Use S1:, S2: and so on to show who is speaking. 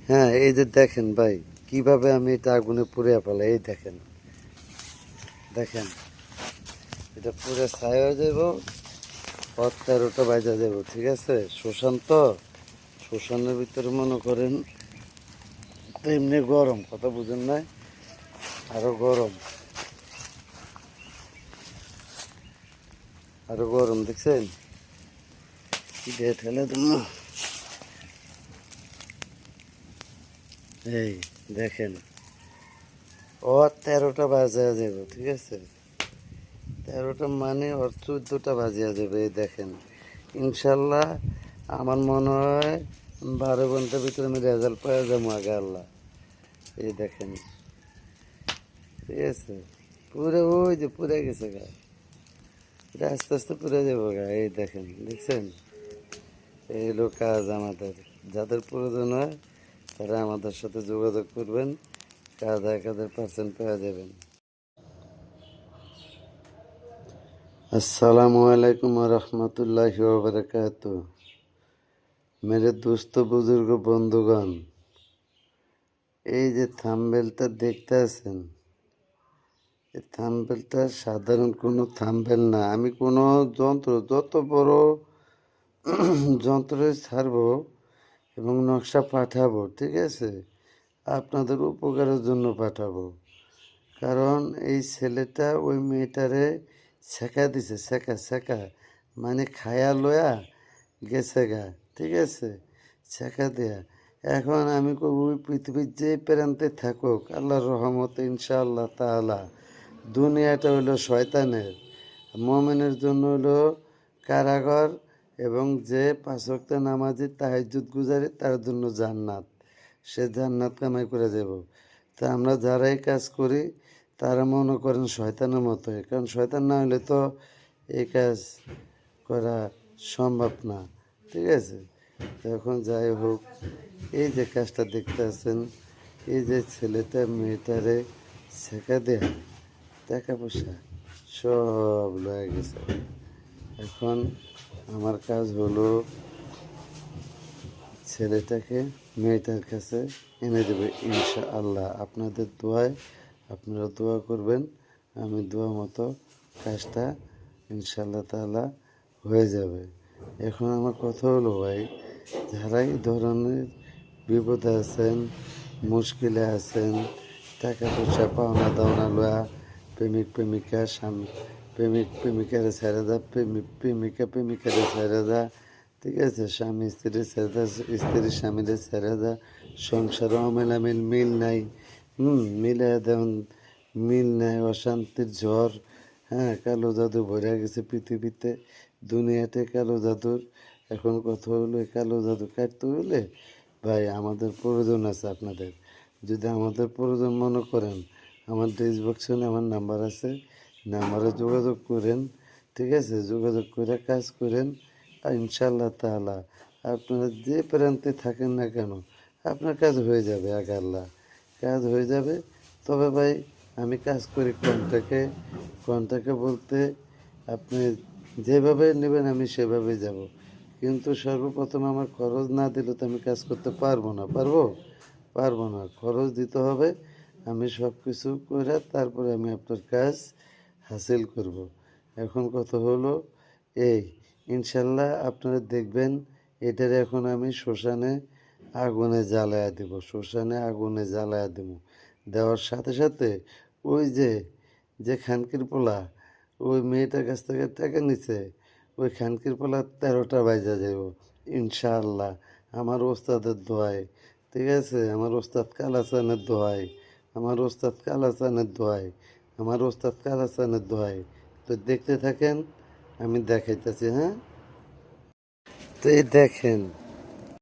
S1: হ্যাঁ, এই যে দেখেন ভাই, কিভাবে আমি এটা আগুনে পুড়ে ফেলাই। এই দেখেন, দেখেন, এটা পুরে ছাই হয়ে যাব। 13টা বাজা যাব, ঠিক আছে। শ্মশান তো, শ্মশানের ভিতরে মনে করেন তো এমনি গরম, কথা বুঝেন নাই, আরো গরম, আরো গরম, দেখছেন দিয়ে ঠেলে দেব। এই দেখেন, ও 13টা বাজা যাব, ঠিক আছে। 13টা মানে ওর 14টা বাজিয়া যাবে। এই দেখেন, ইনশাল্লাহ আমার মনে হয় 12 ঘন্টার ভিতরে আমি রেজাল্ট পাওয়া যাবো আগে আল্লাহ। এই দেখেন, ঠিক আছে, পুরো ওই যে পুরে গেছে গা, এটা আস্তে আস্তে পুরে যাবো গা। এই দেখেন, দেখছেন, এই হলো কাজ আমাদের। যাদের প্রয়োজন হয় তারা আমাদের সাথে যোগাযোগ করবেন, কাজ 1000% পাওয়া যাবেন। আসসালামু আলাইকুম রহমতুল্লাহি ওয়া বারাকাতুহু। মেরে দোস্ত বুজুর্গ বন্ধুগণ, এই যে থাম্বনেলটা দেখতে আছেন, এই থাম্বনেলটা সাধারণ কোনো থাম্বনেল না। আমি কোনো যন্ত্র, যত বড় যন্ত্রে ছাড়বো এবং নকশা পাঠাবো, ঠিক আছে, আপনাদের উপকারের জন্য পাঠাবো। কারণ এই ছেলেটা ওই মেয়েটারে শেখা দিছে, শেখা শেখা মানে খায়া লয়া গেছে গা, ঠিক আছে, শেখা দেয়া। এখন আমি কব ওই পৃথিবীর যে প্রান্তে থাকুক, আল্লাহর রহমতে ইনশাআল্লাহ তাআলা, দুনিয়াটা হলো শয়তানের, মুমিনের জন্য হলো কারাগার, এবং যে 5 ওয়াক্ত নামাজি তাহাজ্জুদ গুজারে তার জন্য জান্নাত। সে জান্নাত কামাই করে যাব। তা আমরা যারাই কাজ করি তারা মনে করেন শয়তানের মতোই, কারণ শয়তান না হলে তো এই কাজ করা সম্ভব না, ঠিক আছে। এখন যাই হোক, এই যে কাজটা দেখতে আছেন, এই যে ছেলেটা মেয়েটারে শেখা দেয়া, টাকা পয়সা সব লয়ে গেছে। এখন আমার কাজ হলো ছেলেটাকে মেয়েটার কাছে এনে দেবে ইনশাআল্লাহ। আপনাদের দোয়ায়, আপনারা দোয়া করবেন, আমি দোয়া মতো কাজটা ইনশাআল্লাহ তাআলা হয়ে যাবে। এখন আমার কথা হলো ভাই, যারা এই ধরনের বিপদে আছেন, মুশকিলে আছেন, টাকা পয়সা পাওনা দাওনা লয়া, প্রেমিক প্রেমিকা স্বামী, প্রেমিক প্রেমিকারে ছেড়ে দা, প্রেমিকা প্রেমিকারে ছেড়ে দা, ঠিক আছে, স্বামী স্ত্রীর ছেড়ে দা, স্ত্রীর স্বামীরে ছেড়ে দা, সংসারে অমেলামিল মিল নাই, মিলে দেন, মিল নাই, অশান্তির ঝড়, হ্যাঁ, কালো জাদু ভরে গেছে পৃথিবীতে, দুনিয়াতে কালো জাদুর। এখন কথা হলো, এই কালো জাদু কাটতে হলে ভাই আমাদের প্রয়োজন আছে আপনাদের। যদি আমাদের প্রয়োজন মনে করেন, আমার ডেসক্রিপশনে আমার নাম্বার আছে, নাম্বারে যোগাযোগ করেন, ঠিক আছে, যোগাযোগ করে কাজ করেন। আর ইনশাআল্লাহ তাআলা আপনারা যে প্রান্তে থাকেন না কেন, আপনার কাজ হয়ে যাবে আগে আল্লাহ, কাজ হয়ে যাবে। তবে ভাই আমি কাজ করি কন্টাকে, কন্টাকে বলতে আপনি যেভাবে নেবেন আমি সেভাবে যাব, কিন্তু সর্বপ্রথম আমার খরচ না দিলে তো আমি কাজ করতে পারবো না। পারবো? পারবো না, খরচ দিতে হবে। আমি সব কিছু করে তারপরে আমি আপনার কাজ হাসিল করব। এখন কথা হলো এই, ইনশাল্লাহ আপনারা দেখবেন এটার এখন আমি শ্মশানে আগুনে জ্বালায়া দেব, শ্মশানে আগুনে জ্বালায়া দেব। দেওয়ার সাথে সাথে ওই যে, যে খানকির পোলা ওই মেয়েটার কাছ থেকে টাকা নিছে, ওই খানকির পোলা 13টা বাজা যাব ইনশাআল্লাহ, আমার ওস্তাদের দোয়ায়, ঠিক আছে, আমার ওস্তাদ কালাচানের দোয়ায়, আমার ওস্তাদ কালাচানের দোয়ায়, আমার ওস্তাদ কালাচানের দোয়ায়। তো দেখতে থাকেন, আমি দেখাইতেছি, হ্যাঁ। তো এই দেখেন,